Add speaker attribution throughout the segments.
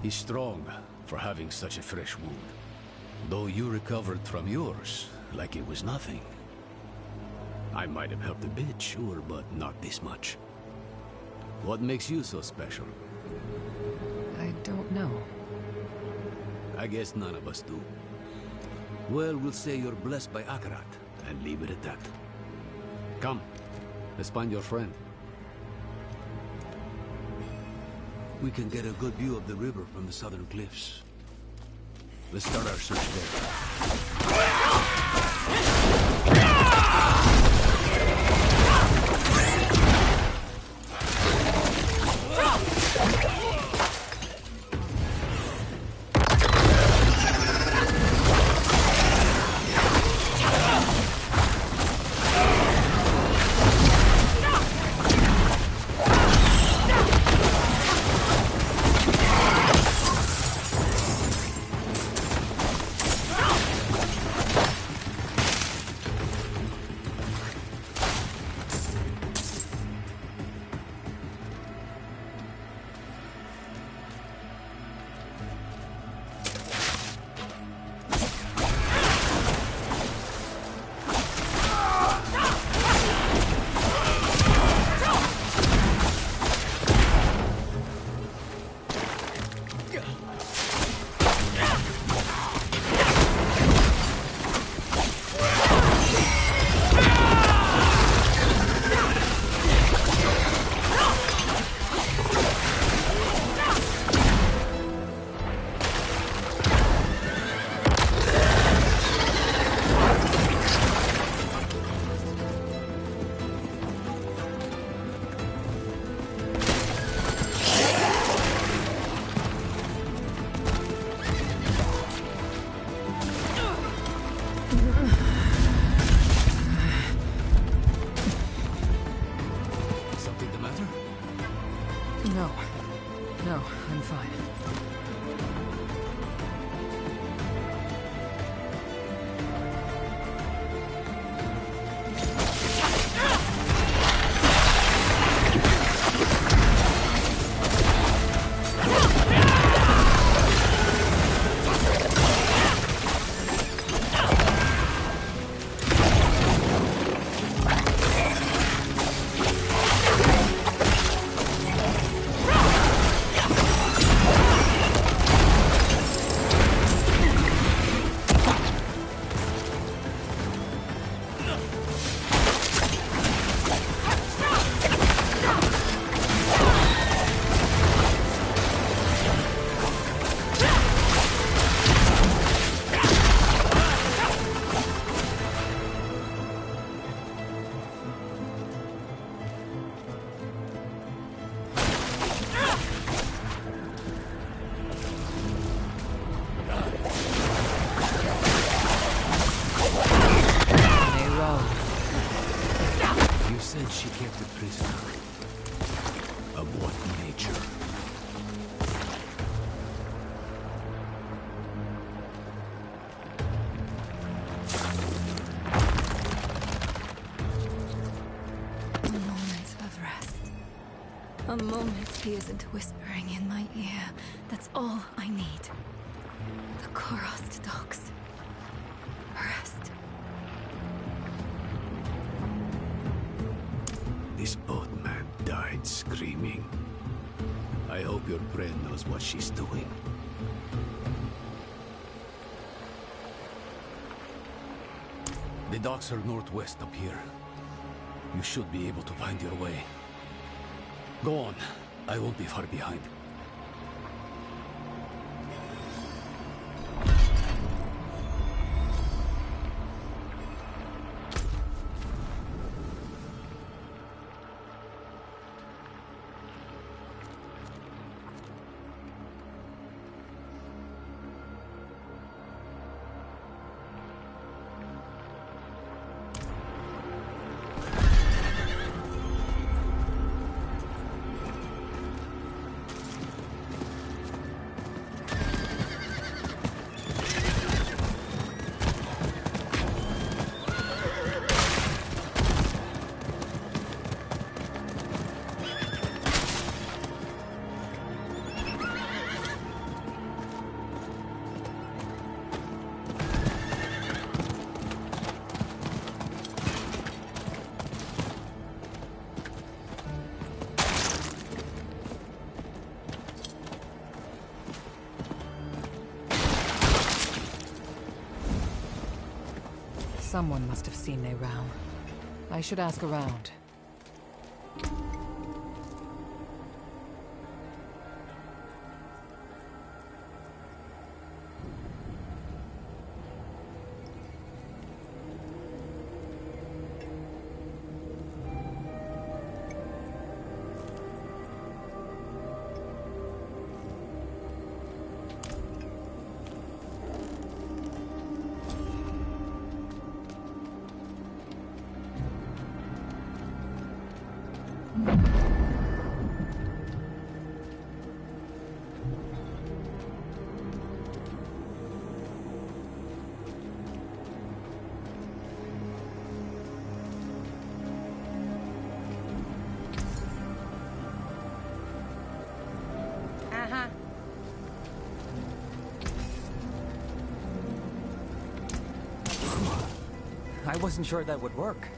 Speaker 1: He's strong for having such a fresh wound. Though you recovered from yours like it was nothing. I might have helped a bit, sure, but not this much. What makes you so special?
Speaker 2: I don't know.
Speaker 1: I guess none of us do. Well, we'll say you're blessed by Akarat, and leave it at that. Come, let's find your friend. We can get a good view of the river from the southern cliffs. Let's start our search there.
Speaker 2: No, I'm fine.
Speaker 1: She kept a prisoner. Of what nature?
Speaker 3: A moment of rest. A moment he isn't whispering in my ear. That's all I need. The Korost dogs. Rest.
Speaker 1: This boatman died screaming. I hope your friend knows what she's doing. The docks are northwest up here. You should be able to find your way. Go on. I won't be far behind.
Speaker 2: Someone must have seen me round. I should ask around.
Speaker 4: I wasn't sure that would work.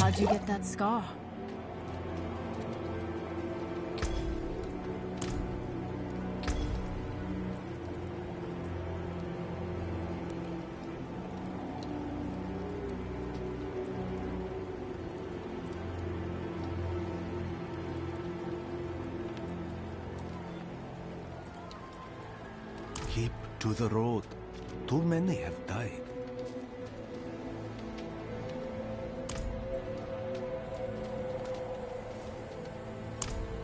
Speaker 3: How'd you get that scar?
Speaker 1: Keep to the road. Too many have died.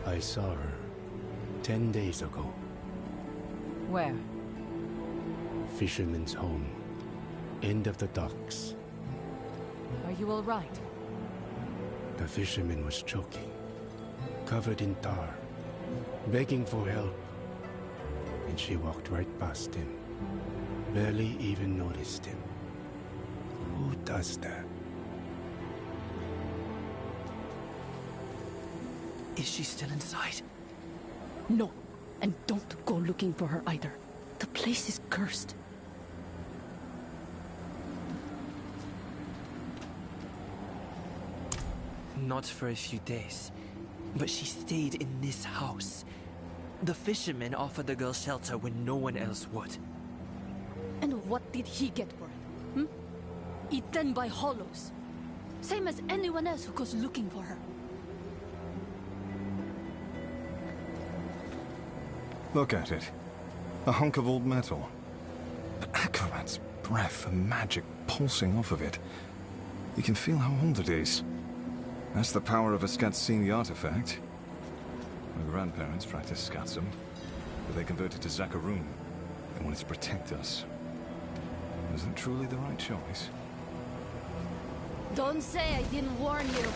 Speaker 1: I saw her 10 days ago.
Speaker 2: Where?
Speaker 1: Fisherman's home. End of the docks.
Speaker 2: Are you all right?
Speaker 1: The fisherman was choking, covered in tar, begging for help. And she walked right past him. Barely even noticed him. Who does that?
Speaker 5: Is she still inside? No, and don't go looking for her either. The place is cursed.
Speaker 4: Not for a few days, but she stayed in this house. The fisherman offered the girl shelter when no one else would.
Speaker 5: And what did he get for it? Hmm? Eaten by hollows. Same as anyone else who goes looking for her.
Speaker 6: Look at it. A hunk of old metal. But Akarat's breath and magic pulsing off of it. You can feel how old it is. That's the power of a Skatsini artifact. My grandparents practiced Skatsum, but they converted to Zakarum. They wanted to protect us. Was that truly the right choice?
Speaker 5: Don't say I didn't warn you.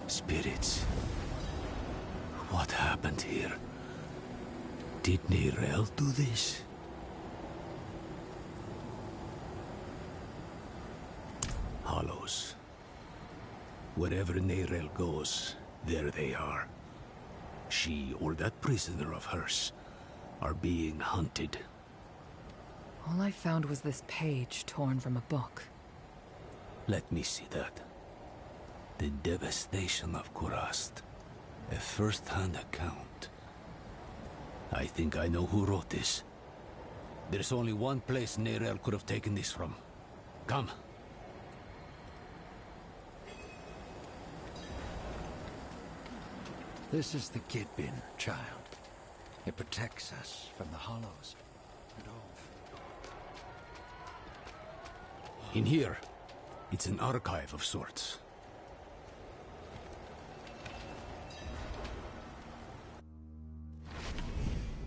Speaker 1: Spirits. What happened here? Did Neyrelle do this? Hollows. Wherever Neyrelle goes, there they are. She or that prisoner of hers are being hunted.
Speaker 2: All I found was this page torn from a book.
Speaker 1: Let me see that. The devastation of Kurast. A first-hand account. I think I know who wrote this. There's only one place Neyrelle could have taken this from. Come.
Speaker 7: This is the Kid Bin, child. It protects us from the Hollows and all.
Speaker 1: In here, it's an archive of sorts.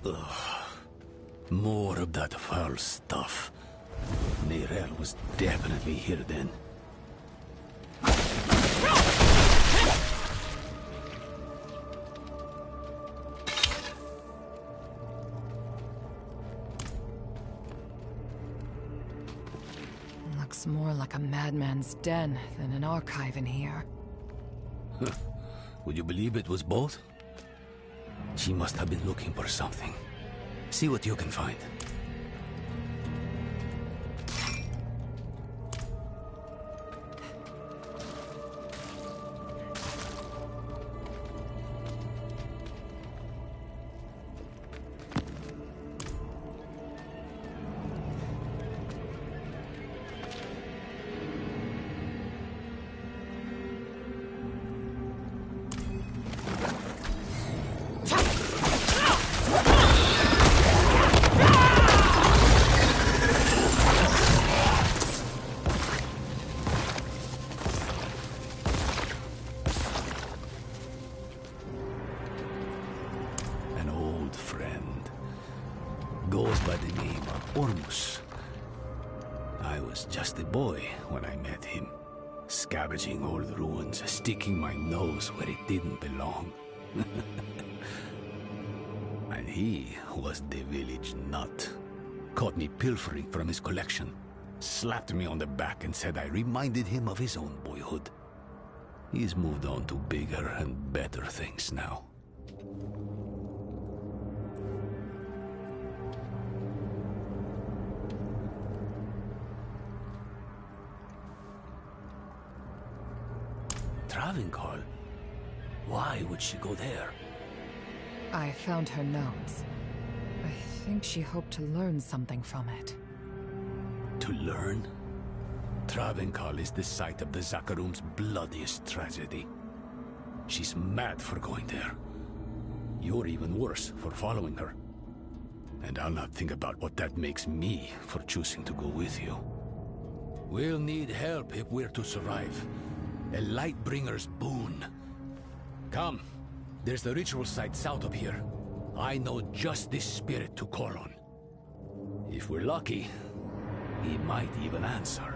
Speaker 1: Ugh. More of that foul stuff. Neyrelle was definitely here then.
Speaker 2: Looks more like a madman's den than an archive in here.
Speaker 1: Would you believe it was both? She must have been looking for something. See what you can find. Goes by the name of Ormus. I was just a boy when I met him, scavenging old ruins, sticking my nose where it didn't belong. And he was the village nut. Caught me pilfering from his collection, slapped me on the back and said I reminded him of his own boyhood. He's moved on to bigger and better things now. Travincal? Why would she go there?
Speaker 2: I found her notes. I think she hoped to learn something from it.
Speaker 1: To learn? Travincal is the site of the Zakarum's bloodiest tragedy. She's mad for going there. You're even worse for following her. And I'll not think about what that makes me for choosing to go with you. We'll need help if we're to survive. A Lightbringer's boon. Come, there's the ritual site south of here. I know just this spirit to call on. If we're lucky, he might even answer.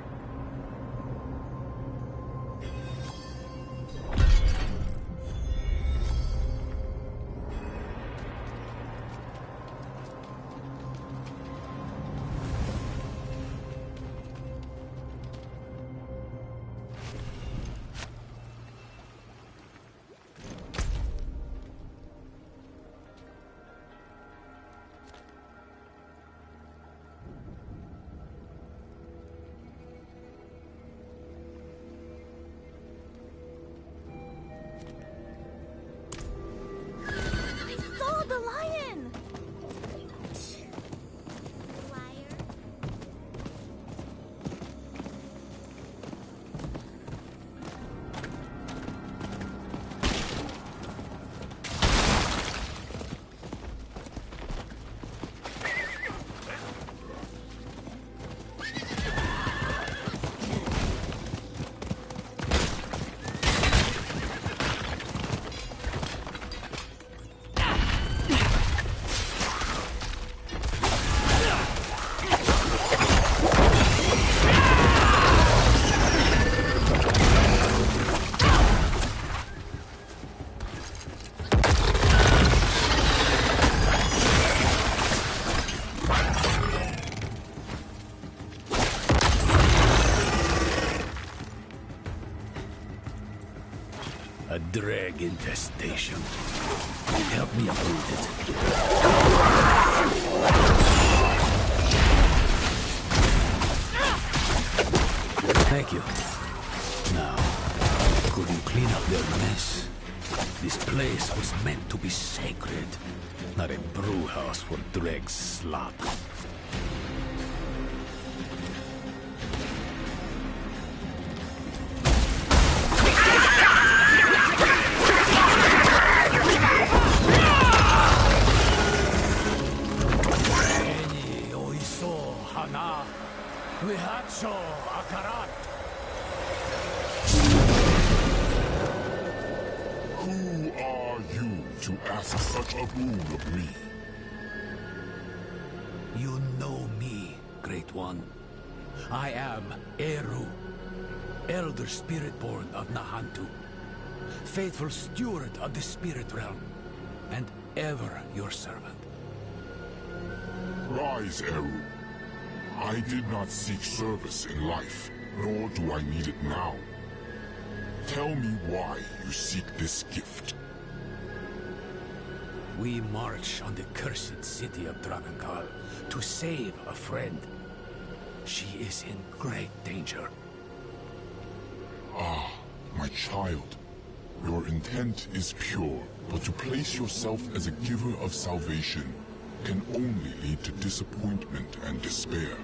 Speaker 1: A drag infestation. Help me uproot it. Thank you. Now, could you clean up their mess? This place was meant to be sacred, not a brew house for dreg slop.
Speaker 8: Who are you to ask such a boon of me?
Speaker 1: You know me, Great One. I am Eru, Elder Spiritborn of Nahantu, faithful steward of the Spirit Realm, and ever your servant.
Speaker 8: Rise, Eru. I did not seek service in life, nor do I need it now. Tell me why you seek this gift.
Speaker 1: We march on the cursed city of Dravenkal to save a friend. She is in great danger.
Speaker 8: Ah, my child. Your intent is pure, but to place yourself as a giver of salvation can only lead to disappointment and despair.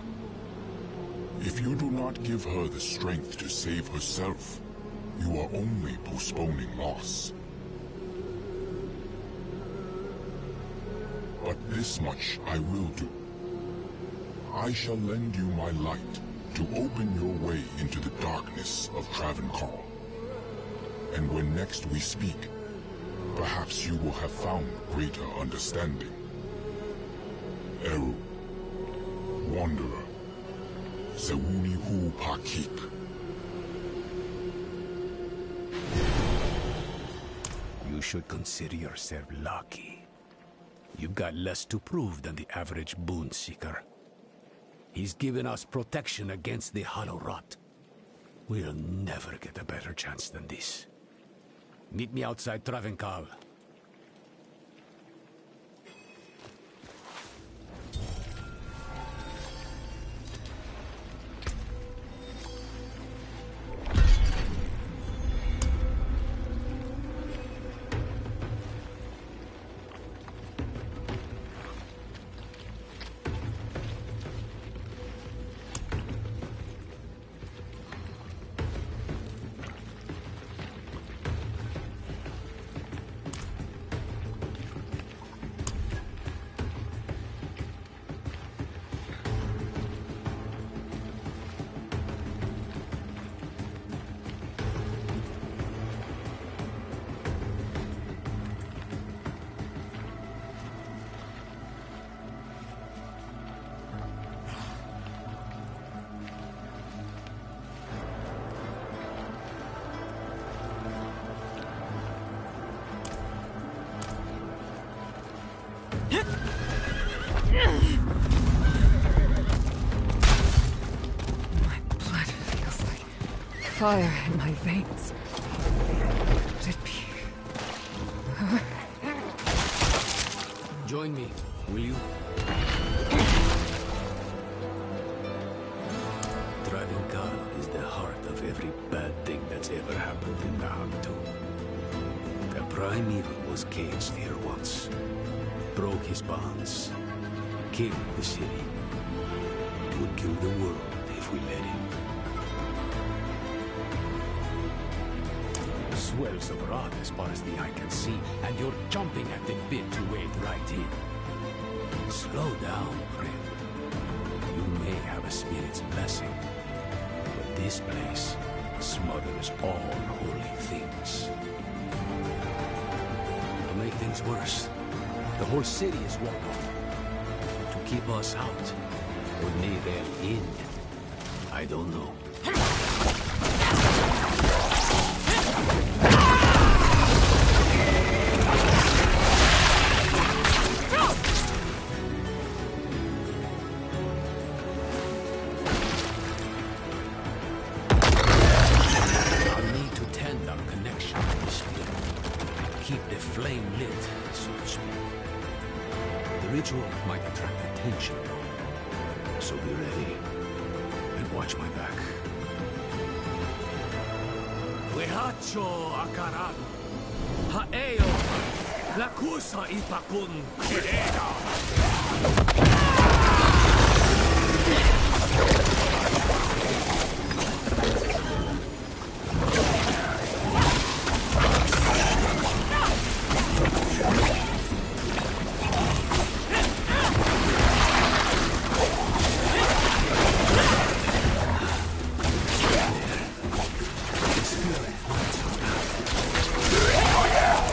Speaker 8: If you do not give her the strength to save herself, you are only postponing loss. But this much I will do. I shall lend you my light to open your way into the darkness of Travenkal. And when next we speak, perhaps you will have found greater understanding. Eru, Wanderer, Sewuni Hu Pakik.
Speaker 1: You should consider yourself lucky. You've got less to prove than the average boon seeker. He's given us protection against the Hollow Rot. We'll never get a better chance than this. Meet me outside Travenkal.
Speaker 2: My blood feels like fire in my veins. Could it be?
Speaker 1: Join me, will you? Travenkal is the heart of every bad thing that's ever happened in Nahantu. The Primeval was caged here once. Broke his bonds. Killed the city. Would kill the world if we let him. Swells of rot as far as the eye can see, and you're jumping at the bit to wade right in. Slow down, friend. You may have a spirit's blessing, but this place smothers all holy things. To make things worse, the whole city is walled off. To keep us out, or maybe in, I don't know. I'll need to tend our connection to the spirit. keep the flame lit, so to speak. The ritual might attract attention, though. So be ready, and watch my back. Wehacho akaran, haeo, lakusa ipakun keega.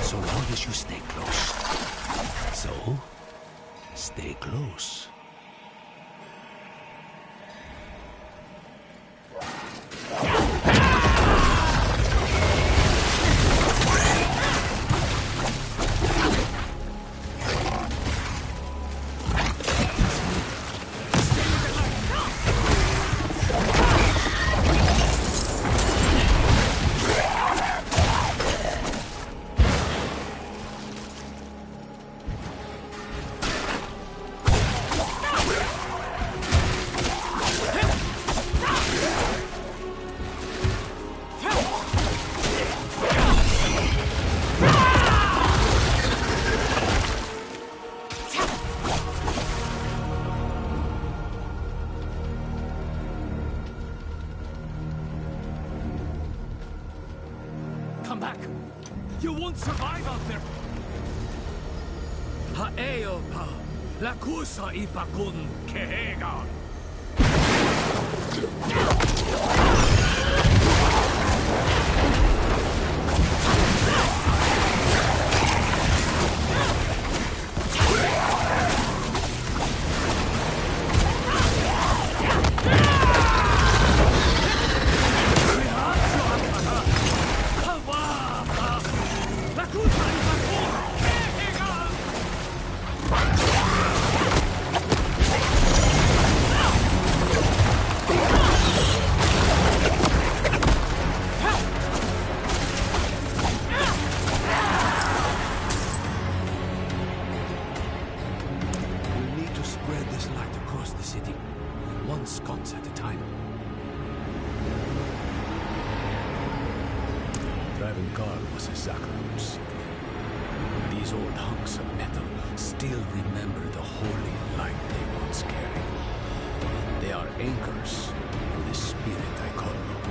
Speaker 1: So long as you stay close. So, stay close. Come back! You won't survive out there! Haeo pa, lakusa ipakun keega. One sconce at a time. Ravenkar was a sacred city. These old hunks of metal still remember the holy light they once carried. They are anchors for the spirit I call them.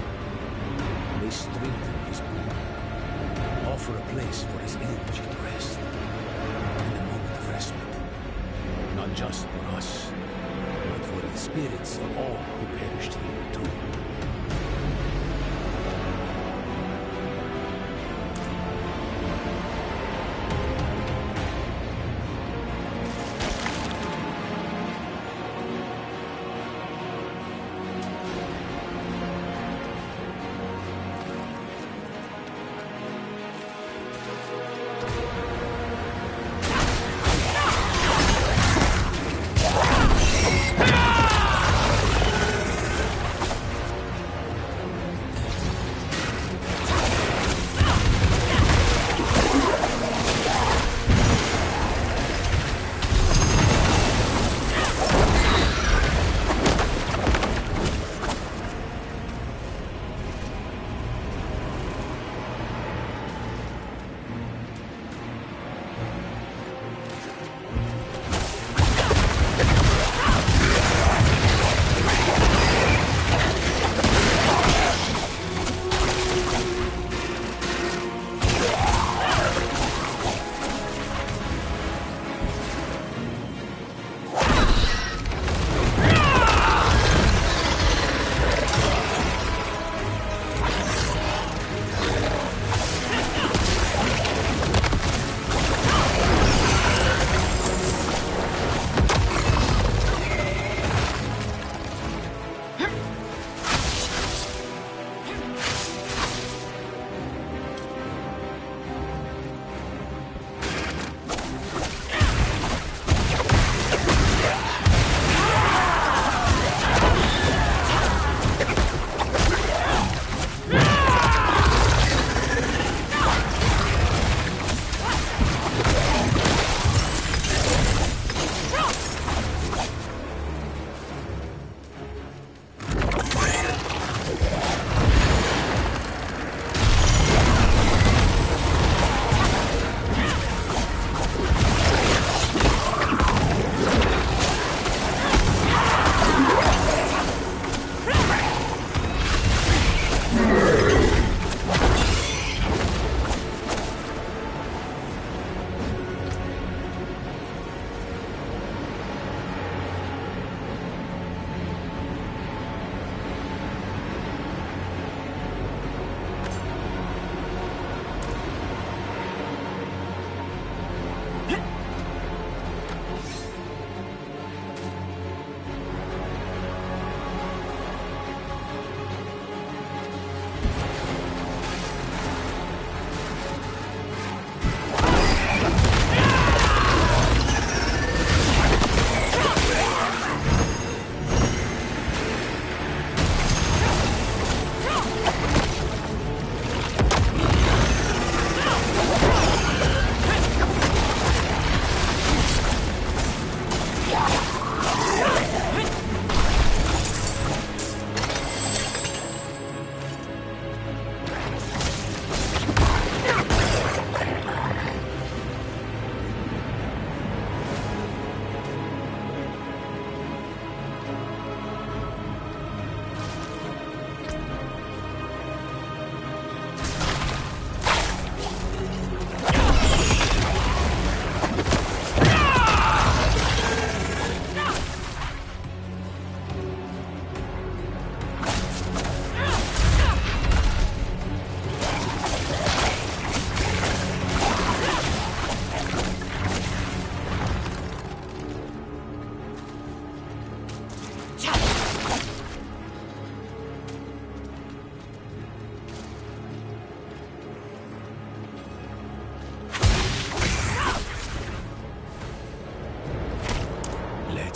Speaker 1: They strengthen his boon, offer a place for his energy to rest, and a moment of respite, not just for us, but for the spirits of all who perished here too.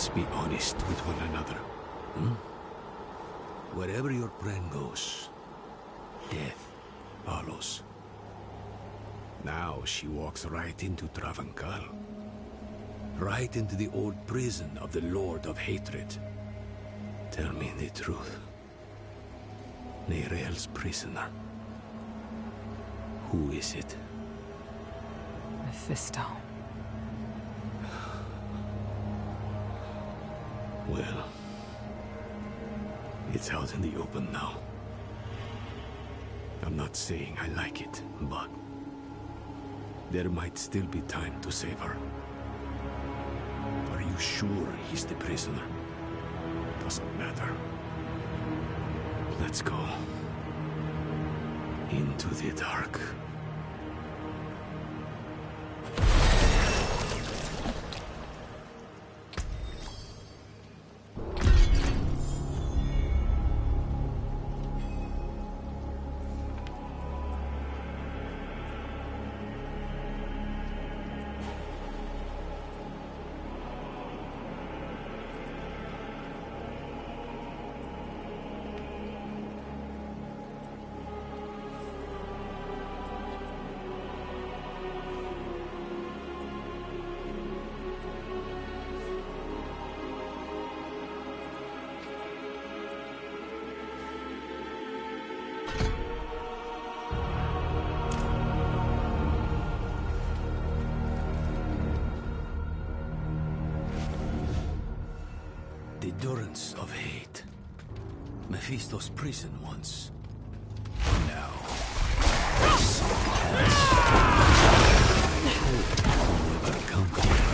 Speaker 1: Let's be honest with one another. Hmm? Wherever your friend goes, death follows. Now she walks right into Travancal. Right into the old prison of the Lord of Hatred. Tell me the truth. Neirel's prisoner. Who is it?
Speaker 2: Mephisto.
Speaker 1: Well, it's out in the open now. I'm not saying I like it, but there might still be time to save her. Are you sure he's the prisoner? Doesn't matter. Let's go. Into the dark. The durance of hate. Mephisto's prison once. Now. Never conquer.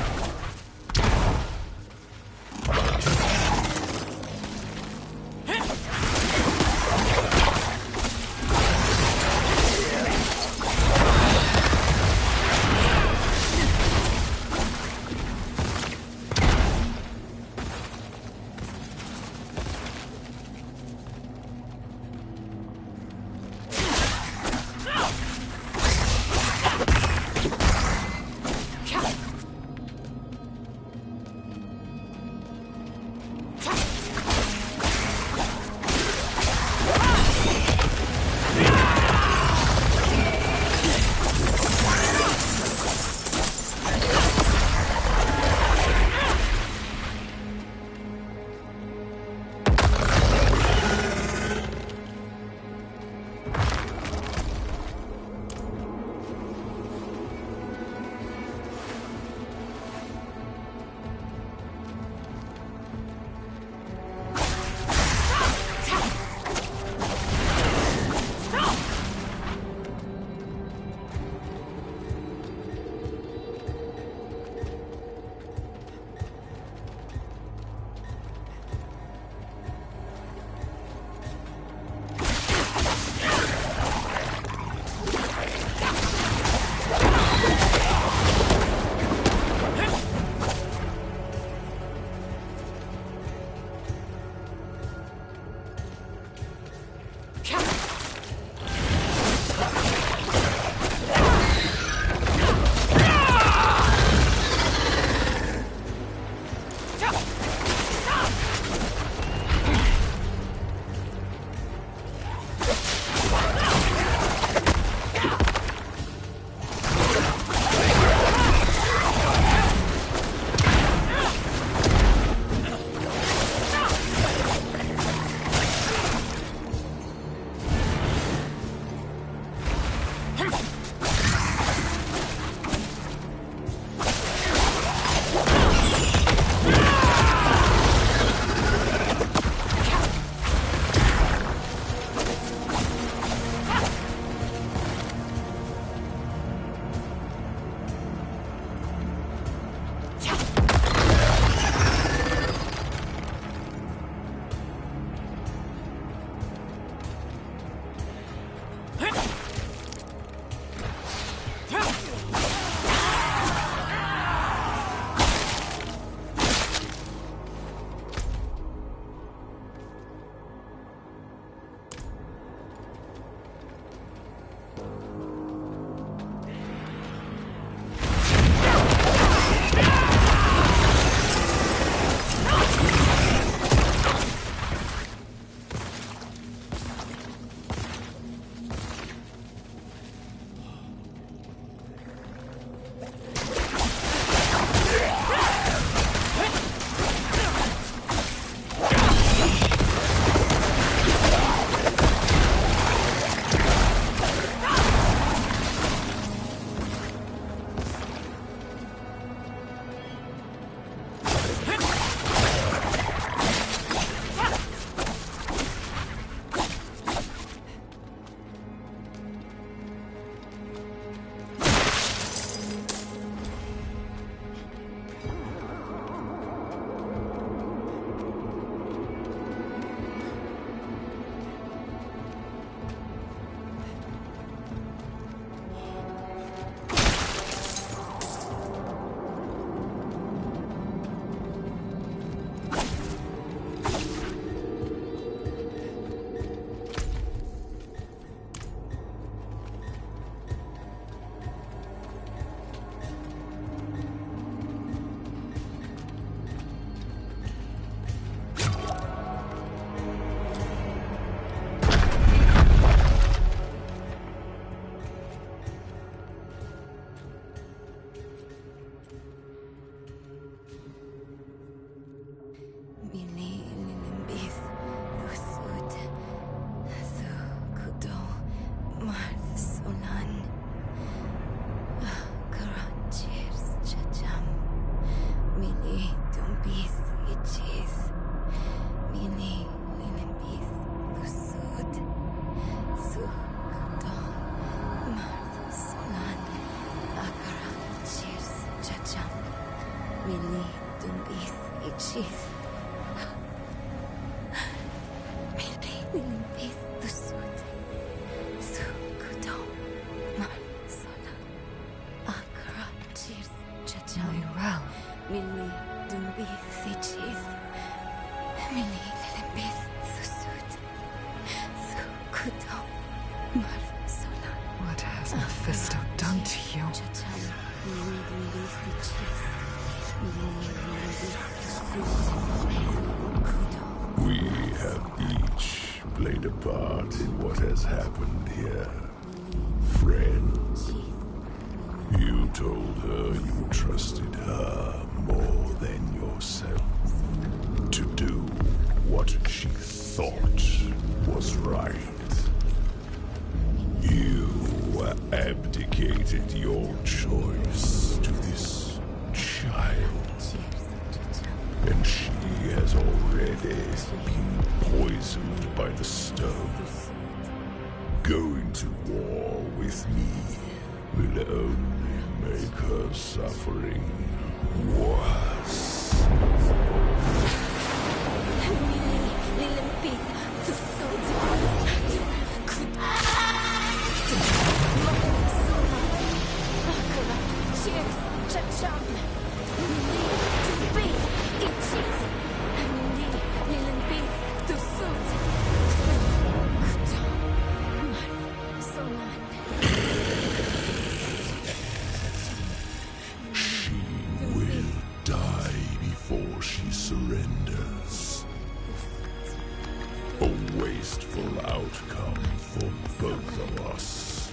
Speaker 2: What has Mephisto done to you?
Speaker 8: We have each played a part in what has happened here. Friends, you told her you trusted her more than yourself to do what she thought was right. You abdicated your choice to this child, and she has already been poisoned by the stone. Going to war with me will only make her suffering worse. She surrenders. A wasteful outcome for both of us.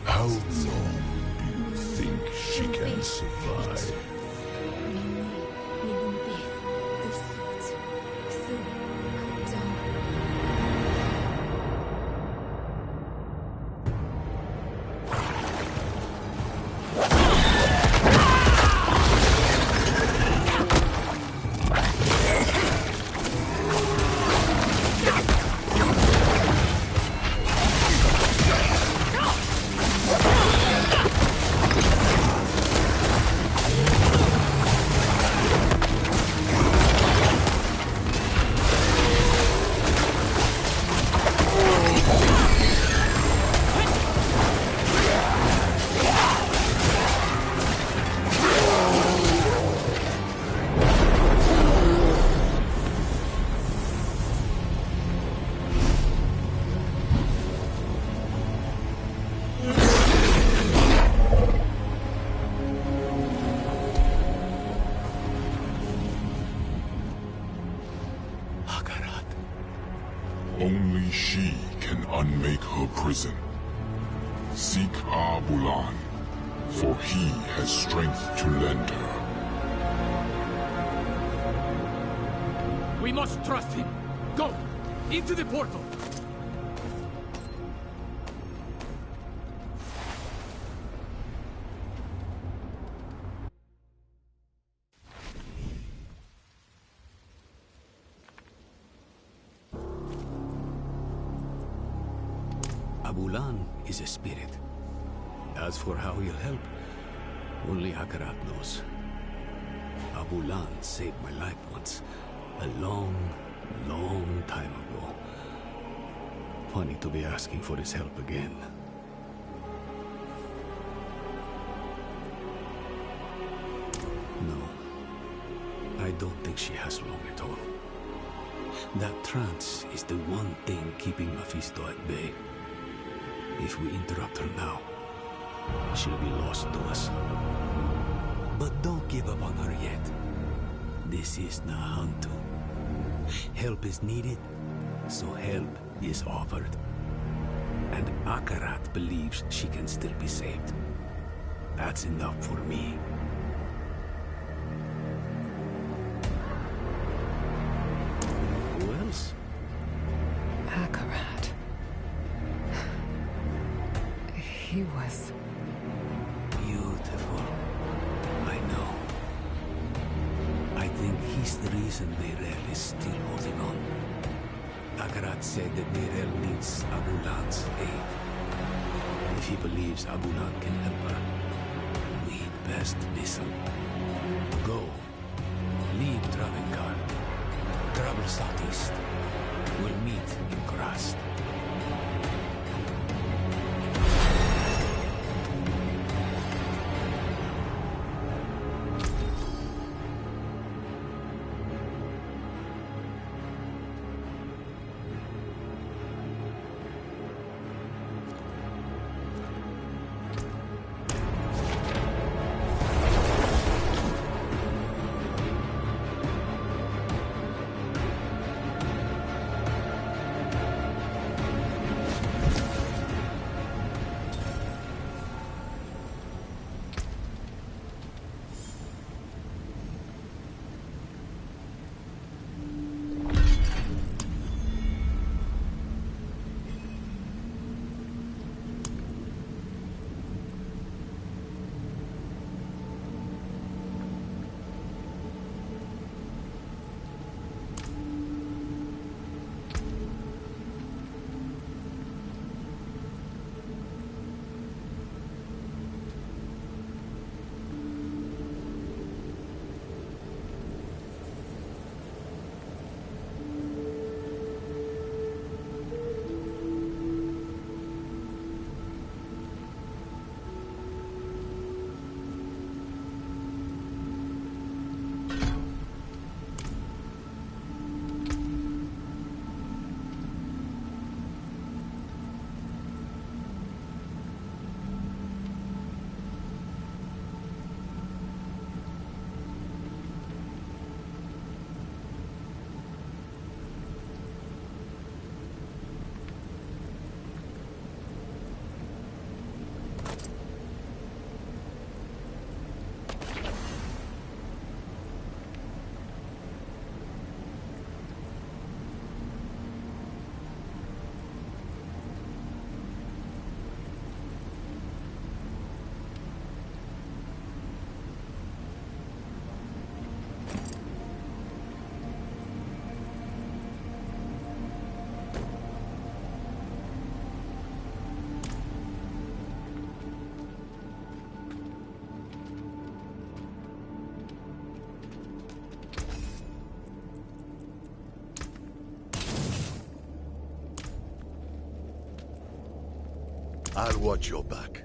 Speaker 8: How long do you think she can survive? Only she can unmake her prison. Seek Bulan for he has strength to lend her.
Speaker 1: We must trust him. Go! Into the portal! Abulan is a spirit. As for how he'll help, only Akarat knows. Abulan saved my life once, a long, long time ago. Funny to be asking for his help again. No, I don't think she has long at all. That trance is the one thing keeping Mephisto at bay. If we interrupt her now, she'll be lost to us. But don't give up on her yet. This is Nahantu. Help is needed, so help is offered. And Akarat believes she can still be saved. That's enough for me. Who else?
Speaker 2: Akarat. He was...
Speaker 1: Beautiful. I know. I think he's the reason Neyrel is still holding on. Akarat said that Neyrel needs Abulan's aid. If he believes Abulan can help her, we'd best listen. Go. Leave Travenkar. Travel southeast. We'll meet in Krast.
Speaker 9: I'll watch your back.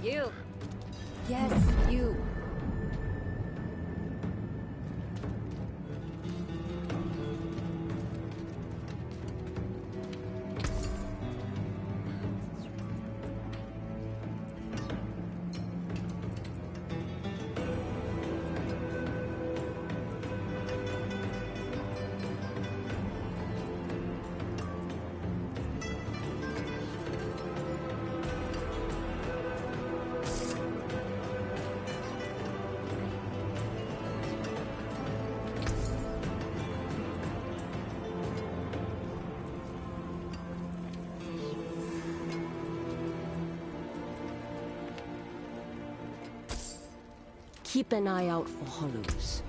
Speaker 3: You. Yes, you.
Speaker 10: Keep an eye out for hollows.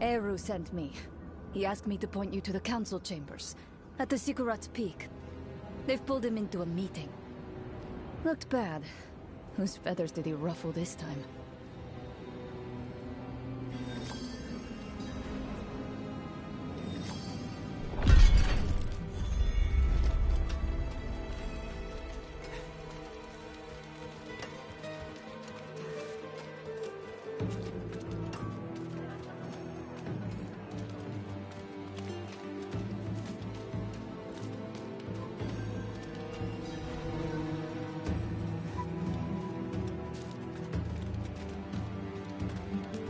Speaker 5: Eru sent me. He asked me to point you to the council chambers, at the Sikurat's Peak. They've pulled him into a meeting. Looked bad. Whose feathers did he ruffle this time?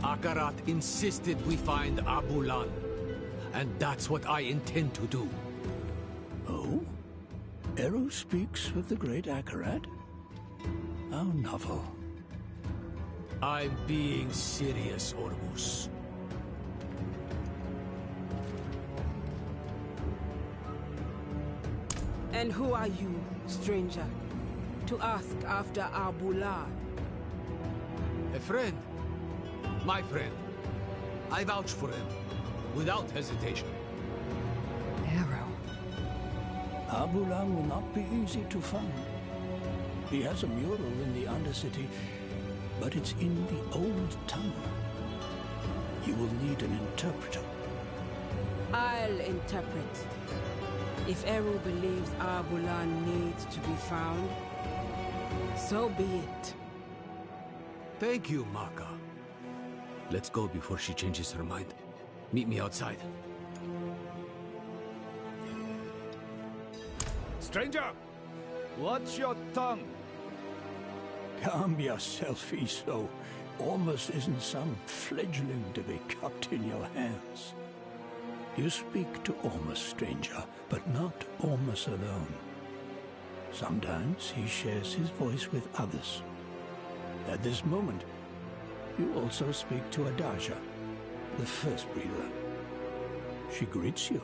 Speaker 1: Akarat insisted we find Abulan, and that's what I intend to do.
Speaker 11: Oh? Eru speaks of the great Akarat? How novel.
Speaker 1: I'm being serious, Ormus.
Speaker 12: And who are you, stranger, to ask after Abulan?
Speaker 1: A friend. My friend. I vouch for him, without hesitation.
Speaker 2: Eru.
Speaker 11: Abulan will not be easy to find. He has a mural in the Undercity, but it's in the old tunnel. You will need an interpreter.
Speaker 12: I'll interpret. If Eru believes Abulan needs to be found, so be it.
Speaker 1: Thank you, Maka. Let's go before she changes her mind. Meet me outside.
Speaker 13: Stranger! Watch your tongue!
Speaker 11: Calm yourself, Iso. Ormus isn't some fledgling to be cupped in your hands. You speak to Ormus, stranger, but not Ormus alone. Sometimes he shares his voice with others. At this moment, you also speak to Adaja, the first breather. She greets you.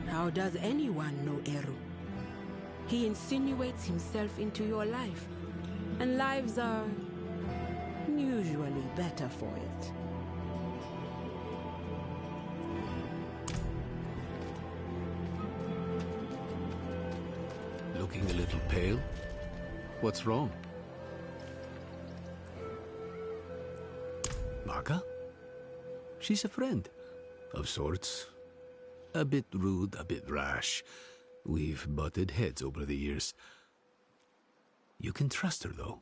Speaker 12: How does anyone know Eru? He insinuates himself into your life, and lives are usually better for it.
Speaker 1: Looking a little pale? What's wrong? Maka? She's a friend. Of sorts. A bit rude, a bit rash. We've butted heads over the years. You can trust her, though.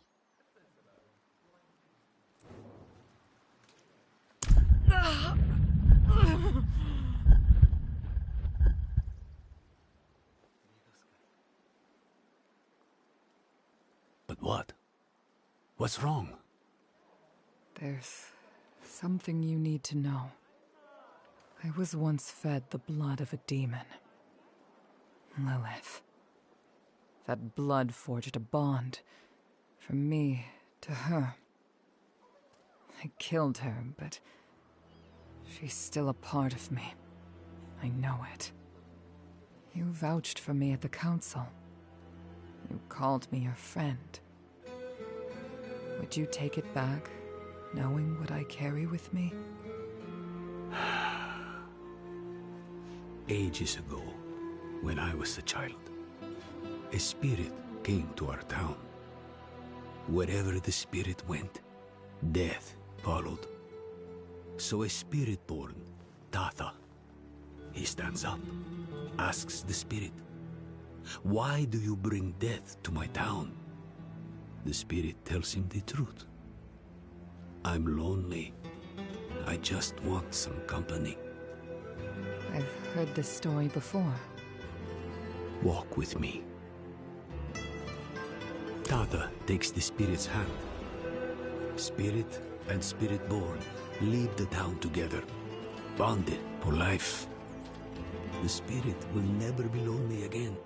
Speaker 1: But what? What's wrong?
Speaker 2: There's something you need to know. I was once fed the blood of a demon. Lilith. That blood forged a bond from me to her. I killed her, but she's still a part of me. I know it. You vouched for me at the council. You called me your friend. Would you take it back, knowing what I carry with me?
Speaker 1: Ages ago, when I was a child, a spirit came to our town. Wherever the spirit went, death followed. So a spirit born, Tatha, he stands up, asks the spirit, "Why do you bring death to my town?" The spirit tells him the truth. "I'm lonely. I just want some company."
Speaker 2: I've heard this story before.
Speaker 1: Walk with me. Tatha takes the spirit's hand. Spirit and spirit born leave the town together, bonded for life. The spirit will never be lonely again,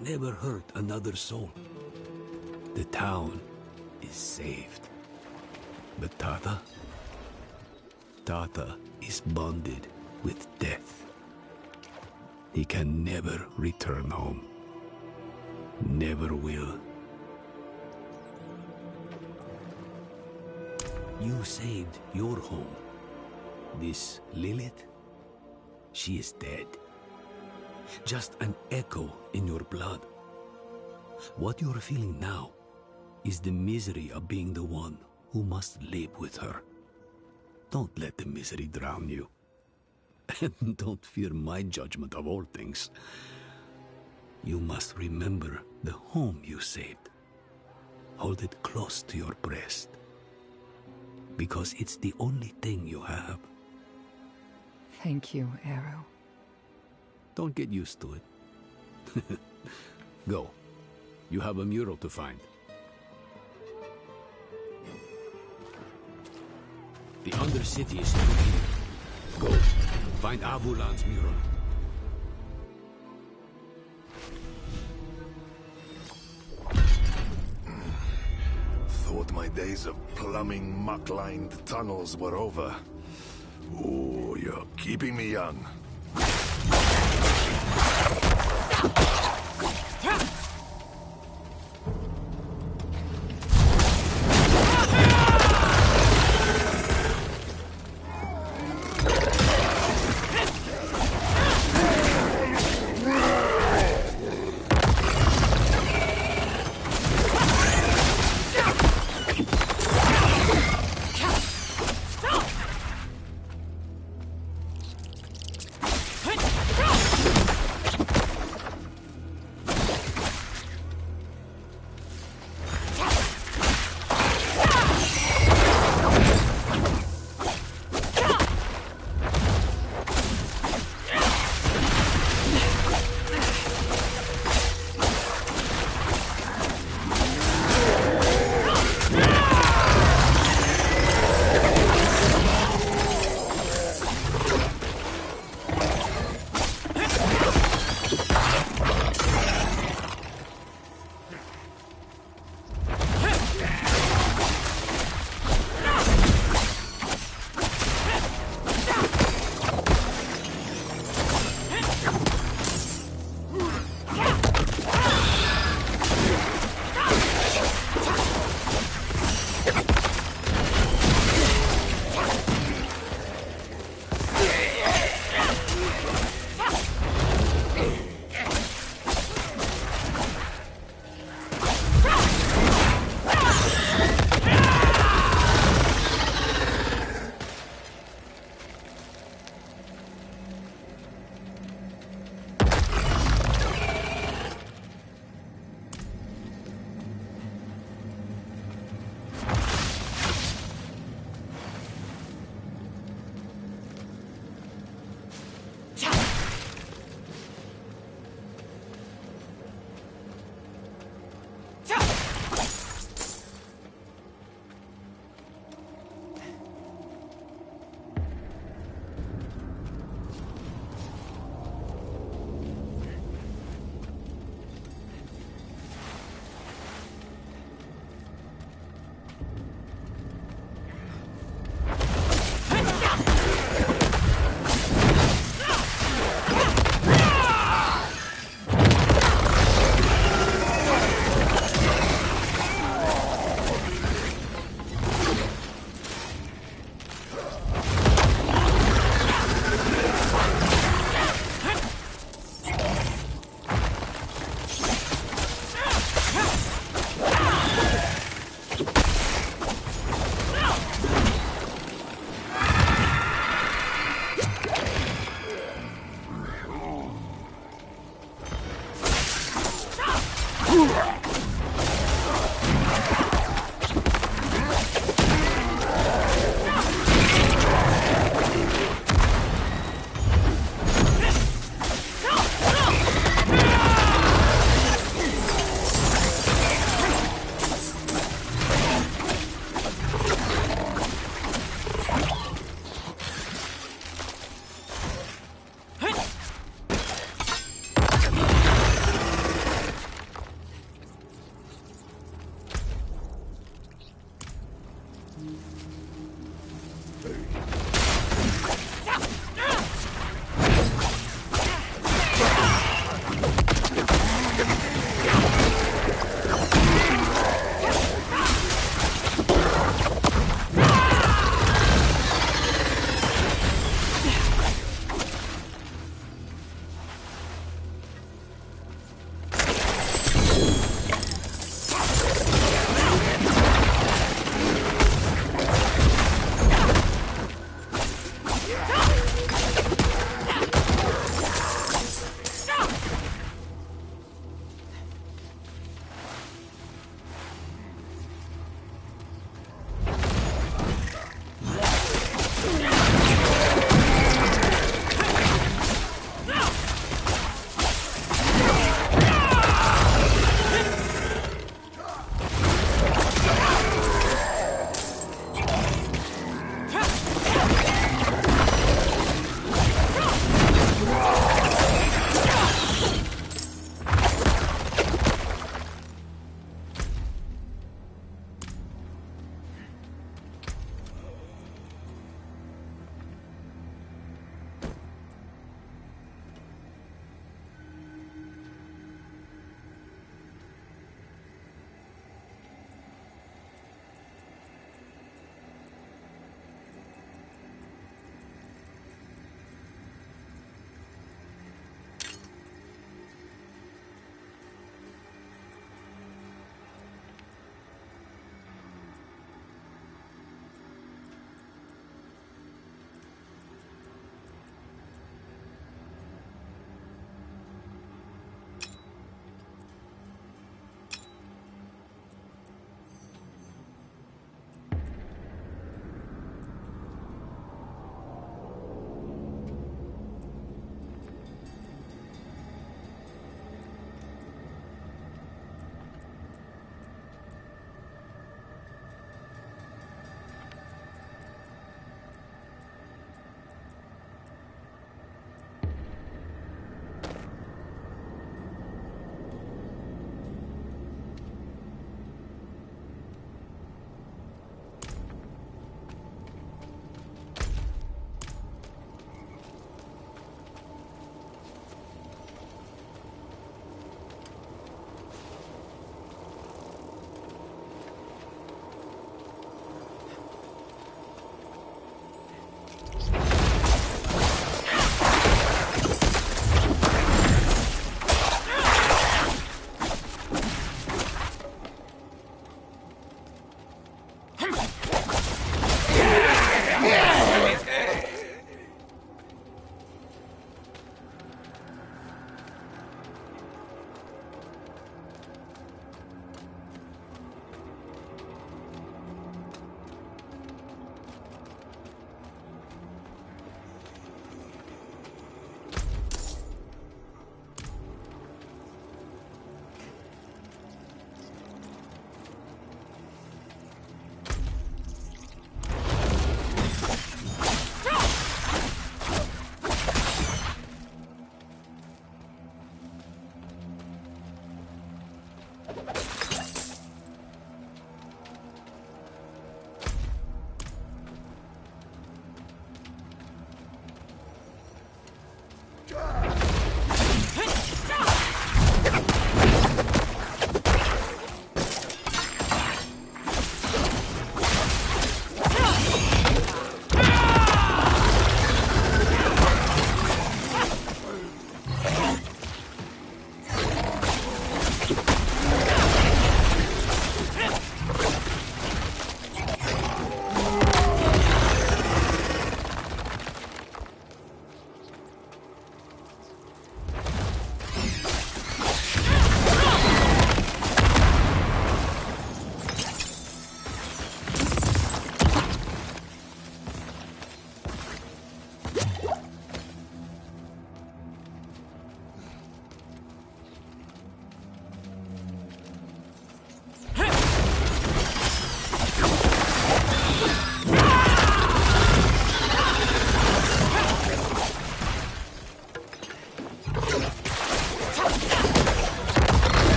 Speaker 1: never hurt another soul. The town is saved. But Tatha is bonded with death. He can never return home. Never will. You saved your home. This Lilith, she is dead. Just an echo in your blood. What you're feeling now is the misery of being the one who must live with her. Don't let the misery drown you. And don't fear my judgment of all things. You must remember the home you saved. Hold it close to your breast. Because it's the only thing you have.
Speaker 2: Thank you, Eru.
Speaker 1: Don't get used to it. Go. You have a mural to find. The Undercity is through here. Go. Find Abulan's mural.
Speaker 9: Thought my days of plumbing muck-lined tunnels were over. Ooh, you're keeping me young.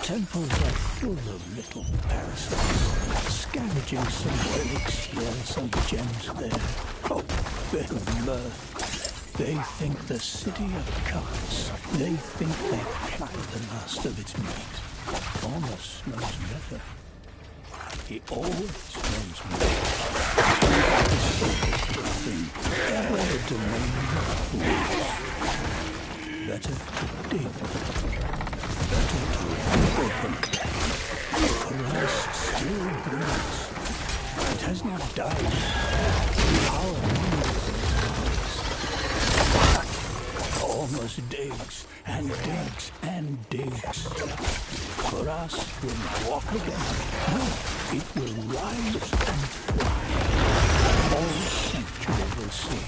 Speaker 11: temples are full of little parasites, scavenging some relics here, some gems there. Oh, their mirth. They think the city of cups. They think they've plucked the last of its meat. Almost knows better. He always knows better. Nothing ever the domain of fools. Better to dig. Better to open. The rust still breathes. It has not died. Our almost digs and digs and digs. For us will walk again. No, it will rise and fly. All sanctuary will see.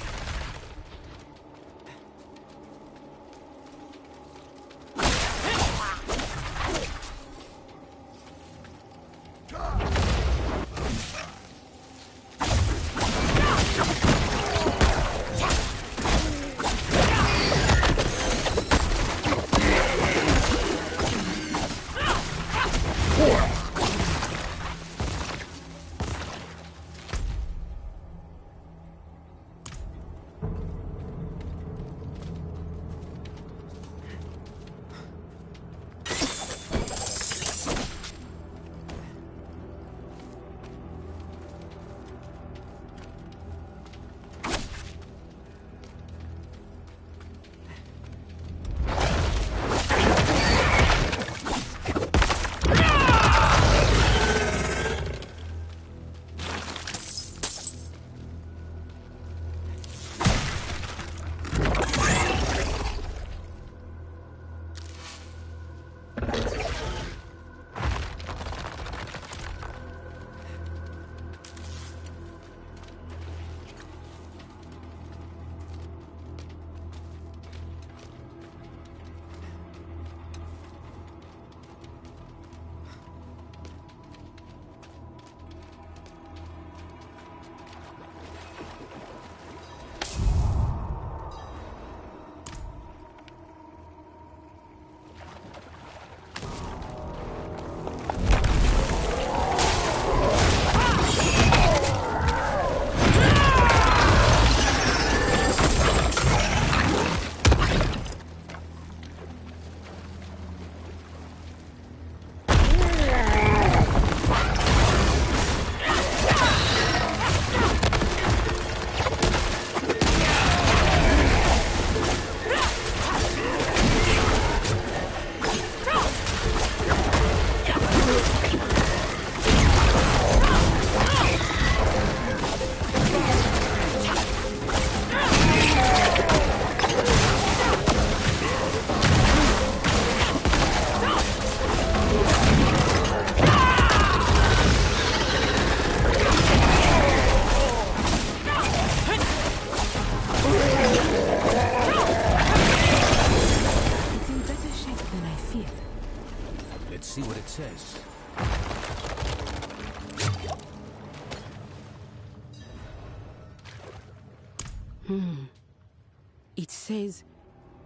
Speaker 12: It says,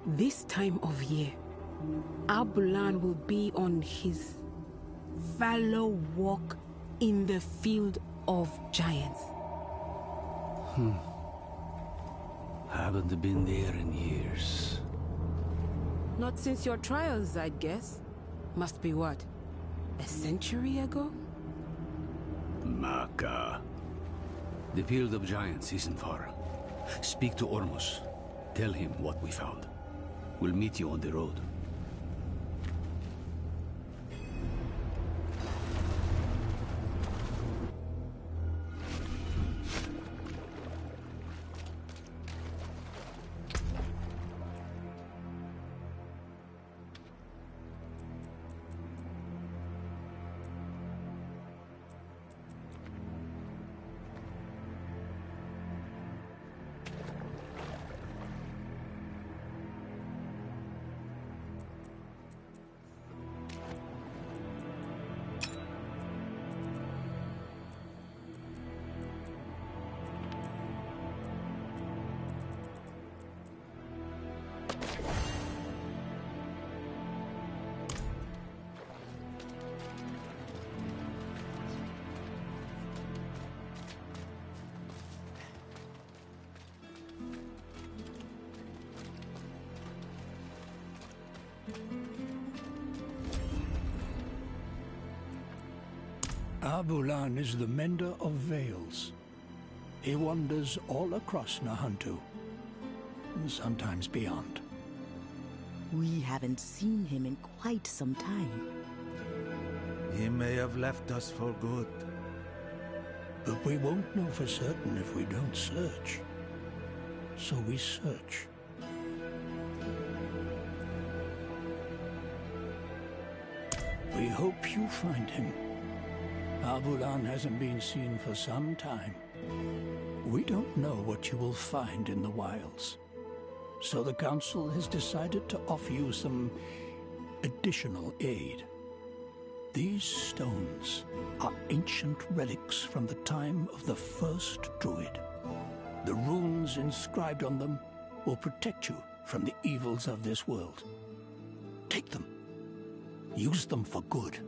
Speaker 12: this time of year, Abulan will be on his fallow walk in the field of giants.
Speaker 1: Haven't been there in years.
Speaker 12: Not since your trials, I'd guess. Must be what? A century ago?
Speaker 1: Maka. The field of giants isn't far. Speak to Ormus. Tell him what we found. We'll meet you on the road.
Speaker 11: Abulan is the mender of veils. He wanders all across Nahantu, and sometimes beyond.
Speaker 14: We haven't seen him in quite some time.
Speaker 13: He may have left us for good.
Speaker 11: But we won't know for certain if we don't search. So we search. We hope you find him. Abulan hasn't been seen for some time. We don't know what you will find in the wilds. So the Council has decided to offer you some additional aid. These stones are ancient relics from the time of the first Druid. The runes inscribed on them will protect you from the evils of this world. Take them. Use them for good.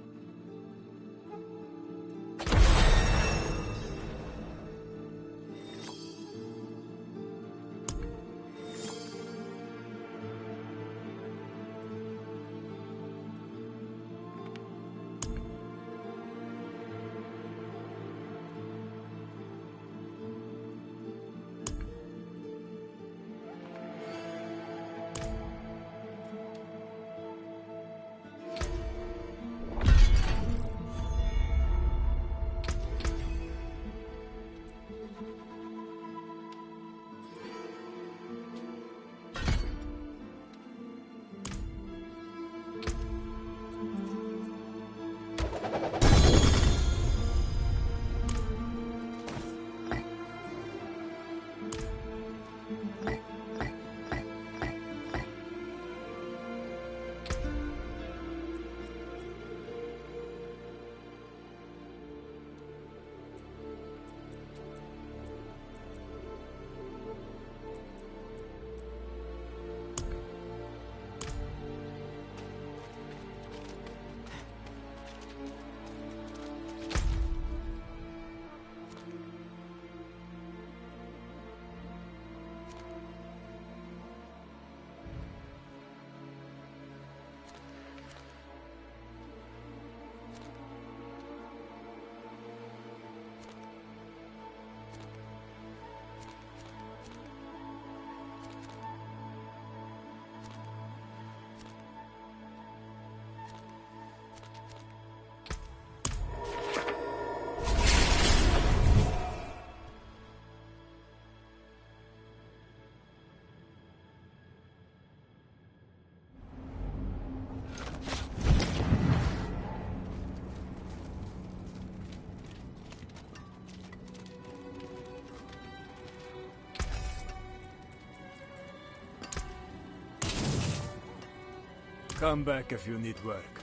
Speaker 13: Come back if you need work.